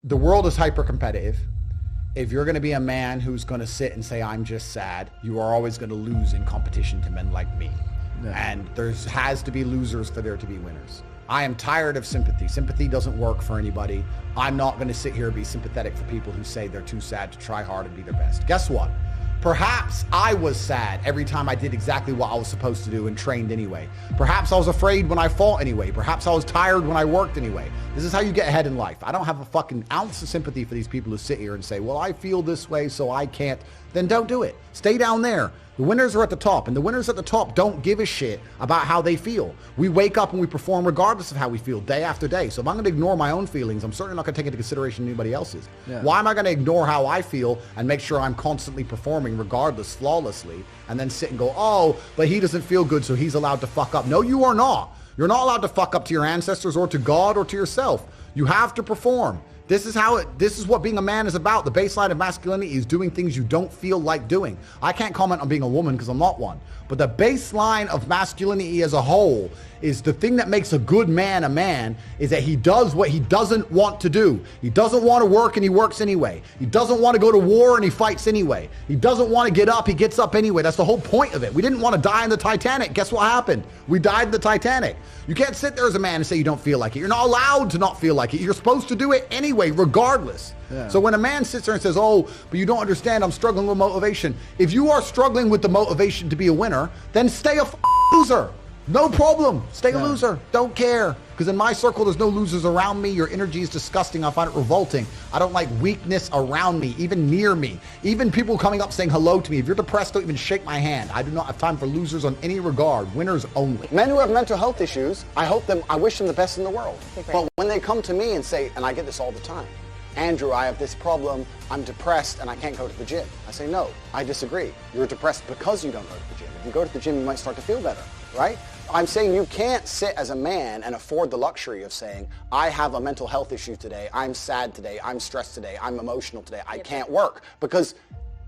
The world is hyper competitive. If you're going to be a man who's going to sit and say, I'm just sad, you are always going to lose in competition to men like me. Yeah. And there has to be losers for there to be winners. I am tired of sympathy. Sympathy doesn't work for anybody. I'm not going to sit here and be sympathetic for people who say they're too sad to try hard and be their best. Guess what? Perhaps I was sad every time I did exactly what I was supposed to do and trained anyway. Perhaps I was afraid when I fought anyway. Perhaps I was tired when I worked anyway. This is how you get ahead in life. I don't have a fucking ounce of sympathy for these people who sit here and say, well, I feel this way, so I can't. Then don't do it. Stay down there. The winners are at the top, and the winners at the top don't give a shit about how they feel. We wake up and we perform regardless of how we feel day after day. So if I'm going to ignore my own feelings, I'm certainly not going to take into consideration anybody else's. Yeah. Why am I going to ignore how I feel and make sure I'm constantly performing regardless, flawlessly, and then sit and go, oh, but he doesn't feel good, so he's allowed to fuck up. No, you are not. You're not allowed to fuck up to your ancestors or to God or to yourself. You have to perform. This is what being a man is about. The baseline of masculinity is doing things you don't feel like doing. I can't comment on being a woman because I'm not one. But the baseline of masculinity as a whole is the thing that makes a good man a man is that he does what he doesn't want to do. He doesn't want to work and he works anyway. He doesn't want to go to war and he fights anyway. He doesn't want to get up, he gets up anyway. That's the whole point of it. We didn't want to die in the Titanic. Guess what happened? We died in the Titanic. You can't sit there as a man and say you don't feel like it. You're not allowed to not feel like it. You're supposed to do it anyway, regardless. Yeah. So when a man sits there and says, oh, but you don't understand, I'm struggling with motivation. If you are struggling with the motivation to be a winner, then stay a loser. No problem. Stay a loser. Don't care. Because in my circle, there's no losers around me. Your energy is disgusting. I find it revolting. I don't like weakness around me, even near me. Even people coming up saying hello to me. If you're depressed, don't even shake my hand. I do not have time for losers on any regard. Winners only. Men who have mental health issues, I wish them the best in the world. But when they come to me and say, and I get this all the time, Andrew, I have this problem, I'm depressed and I can't go to the gym. I say, no, I disagree. You're depressed because you don't go to the gym. If you go to the gym, you might start to feel better, right? I'm saying you can't sit as a man and afford the luxury of saying, I have a mental health issue today, I'm sad today, I'm stressed today, I'm emotional today, I can't work, because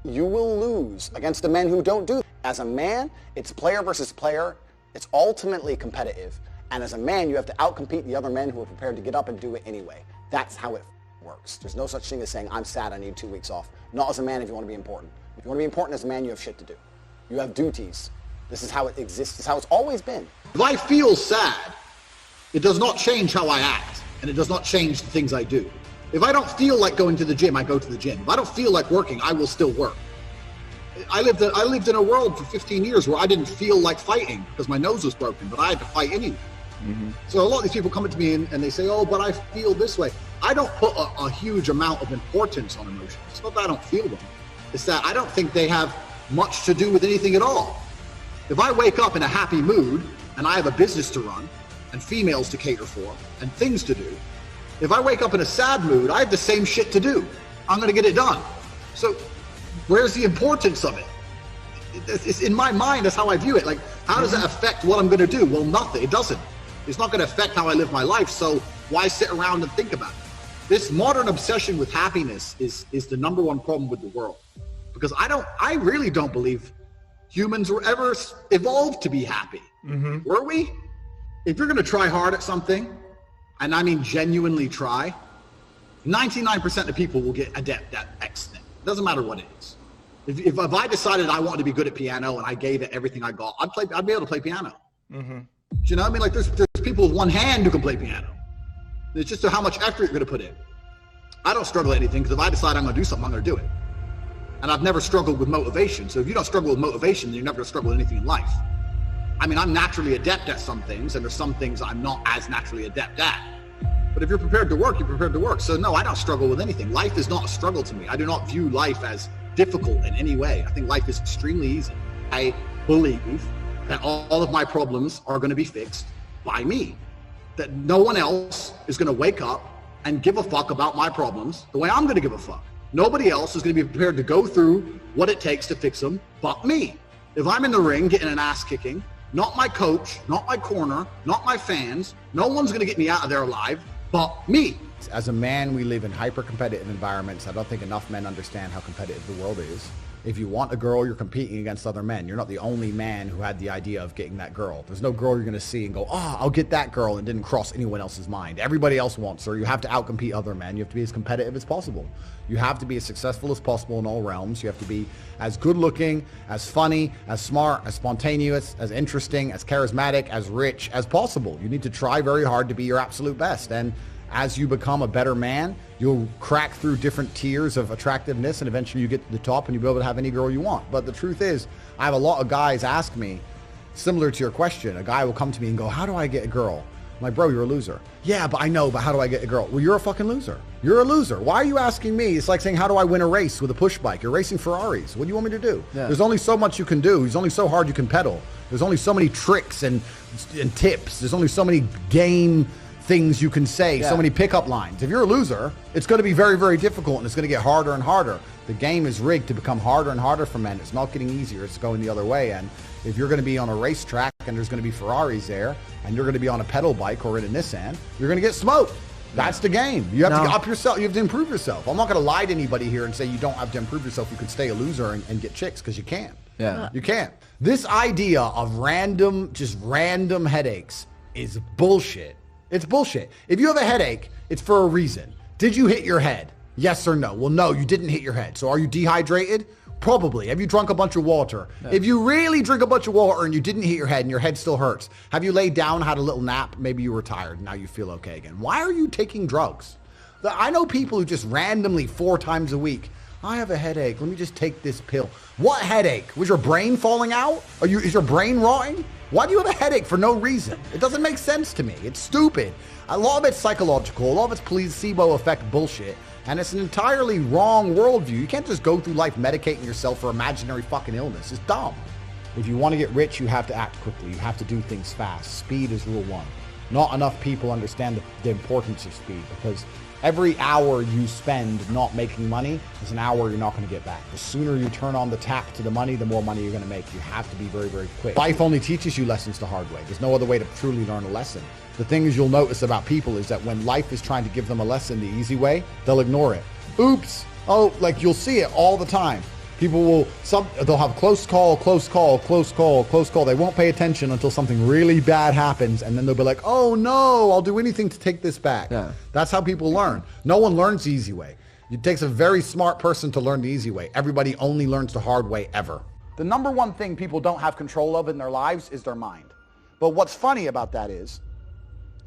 you will lose against the men who don't do that. As a man, it's player versus player. It's ultimately competitive. And as a man, you have to outcompete the other men who are prepared to get up and do it anyway. That's how it works. There's no such thing as saying, I'm sad, I need 2 weeks off. Not as a man if you want to be important. If you want to be important as a man, you have shit to do. You have duties. This is how it exists. This is how it's always been. If I feel sad, it does not change how I act, and it does not change the things I do. If I don't feel like going to the gym, I go to the gym. If I don't feel like working, I will still work. I lived in a world for 15 years where I didn't feel like fighting because my nose was broken, but I had to fight anyway. Mm-hmm. So a lot of these people come up to me and they say, oh, but I feel this way. I don't put a huge amount of importance on emotions. It's not that I don't feel them. It's that I don't think they have much to do with anything at all. If I wake up in a happy mood and I have a business to run and females to cater for and things to do, if I wake up in a sad mood, I have the same shit to do. I'm going to get it done. So where's the importance of it? It's in my mind, that's how I view it. Like, how does it affect what I'm going to do? Well, nothing. It doesn't. It's not going to affect how I live my life. So why sit around and think about it? This modern obsession with happiness is the number one problem with the world. Because I really don't believe humans were ever evolved to be happy. Mm-hmm. Were we? If you're going to try hard at something, and I mean genuinely try, 99% of people will get adept at X thing. It doesn't matter what it is. If I decided I wanted to be good at piano and I gave it everything I got, I'd be able to play piano. Mm-hmm. Do you know what I mean? Like there's people with one hand who can play piano. It's just how much effort you're going to put in. I don't struggle at anything because if I decide I'm going to do something, I'm going to do it. And I've never struggled with motivation. So if you don't struggle with motivation, then you're never going to struggle with anything in life. I mean, I'm naturally adept at some things, and there's some things I'm not as naturally adept at. But if you're prepared to work, you're prepared to work. So no, I don't struggle with anything. Life is not a struggle to me. I do not view life as difficult in any way. I think life is extremely easy. I believe that all of my problems are going to be fixed by me. That no one else is going to wake up and give a fuck about my problems the way I'm going to give a fuck. Nobody else is going to be prepared to go through what it takes to fix them but me. If I'm in the ring getting an ass kicking, not my coach, not my corner, not my fans, no one's going to get me out of there alive but me. As a man, we live in hyper-competitive environments. I don't think enough men understand how competitive the world is. If you want a girl, you're competing against other men. You're not the only man who had the idea of getting that girl. There's no girl you're going to see and go, oh, I'll get that girl, and didn't cross anyone else's mind. Everybody else wants her. You have to outcompete other men. You have to be as competitive as possible. You have to be as successful as possible in all realms. You have to be as good looking, as funny, as smart, as spontaneous, as interesting, as charismatic, as rich as possible. You need to try very hard to be your absolute best. And as you become a better man, you'll crack through different tiers of attractiveness, and eventually you get to the top and you'll be able to have any girl you want. But the truth is, I have a lot of guys ask me, similar to your question, a guy will come to me and go, how do I get a girl? I'm like, bro, you're a loser. Yeah, but I know, but how do I get a girl? Well, you're a fucking loser. You're a loser. Why are you asking me? It's like saying, how do I win a race with a push bike? You're racing Ferraris. What do you want me to do? Yeah. There's only so much you can do. There's only so hard you can pedal. There's only so many tricks and tips. There's only so many game things you can say, so many pickup lines. If you're a loser, it's going to be very, very difficult, and it's going to get harder and harder. The game is rigged to become harder and harder for men. It's not getting easier. It's going the other way. And if you're going to be on a racetrack and there's going to be Ferraris there, and you're going to be on a pedal bike or in a Nissan, you're going to get smoked. That's the game. You have to up yourself. You have to improve yourself. I'm not going to lie to anybody here and say you don't have to improve yourself. You can stay a loser and get chicks, because you can't. Yeah, you can't. This idea of random headaches is bullshit. It's bullshit. If you have a headache, it's for a reason. Did you hit your head? Yes or no? Well, no, you didn't hit your head. So are you dehydrated? Probably. Have you drunk a bunch of water? Yeah. If you really drink a bunch of water and you didn't hit your head and your head still hurts, have you laid down, had a little nap? Maybe you were tired. Now you feel okay again. Why are you taking drugs? I know people who just randomly 4 times a week, I have a headache. Let me just take this pill. What headache? Was your brain falling out? Is your brain rotting? Why do you have a headache for no reason? It doesn't make sense to me. It's stupid. A lot of it's psychological. A lot of it's placebo effect bullshit. And it's an entirely wrong worldview. You can't just go through life medicating yourself for imaginary fucking illness. It's dumb. If you want to get rich, you have to act quickly. You have to do things fast. Speed is rule 1. Not enough people understand the importance of speed, because every hour you spend not making money is an hour you're not going to get back. The sooner you turn on the tap to the money, the more money you're going to make. You have to be very, very quick. Life only teaches you lessons the hard way. There's no other way to truly learn a lesson. The things you'll notice about people is that when life is trying to give them a lesson the easy way, they'll ignore it. Oops. Oh, like you'll see it all the time. People they'll have close call. They won't pay attention until something really bad happens, and then they'll be like, oh no, I'll do anything to take this back. Yeah. That's how people learn. No one learns the easy way. It takes a very smart person to learn the easy way. Everybody only learns the hard way ever. The number one thing people don't have control of in their lives is their mind. But what's funny about that is,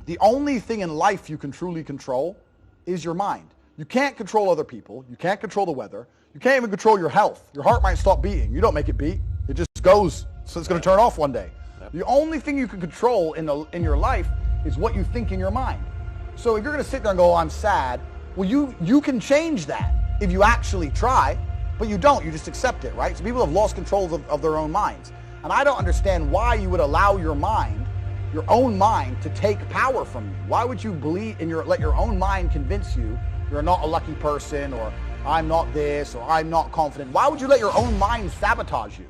the only thing in life you can truly control is your mind. You can't control other people. You can't control the weather. You can't even control your health. Your heart might stop beating. You don't make it beat. It just goes. So it's going to turn off one day. Yep. The only thing you can control in your life is what you think in your mind. So if you're going to sit there and go, oh, I'm sad, well, you can change that if you actually try, but you don't. You just accept it, right? So people have lost control of their own minds. And I don't understand why you would allow your own mind, to take power from you. Why would you let your own mind convince you you're not a lucky person, or I'm not this, or I'm not confident? Why would you let your own mind sabotage you?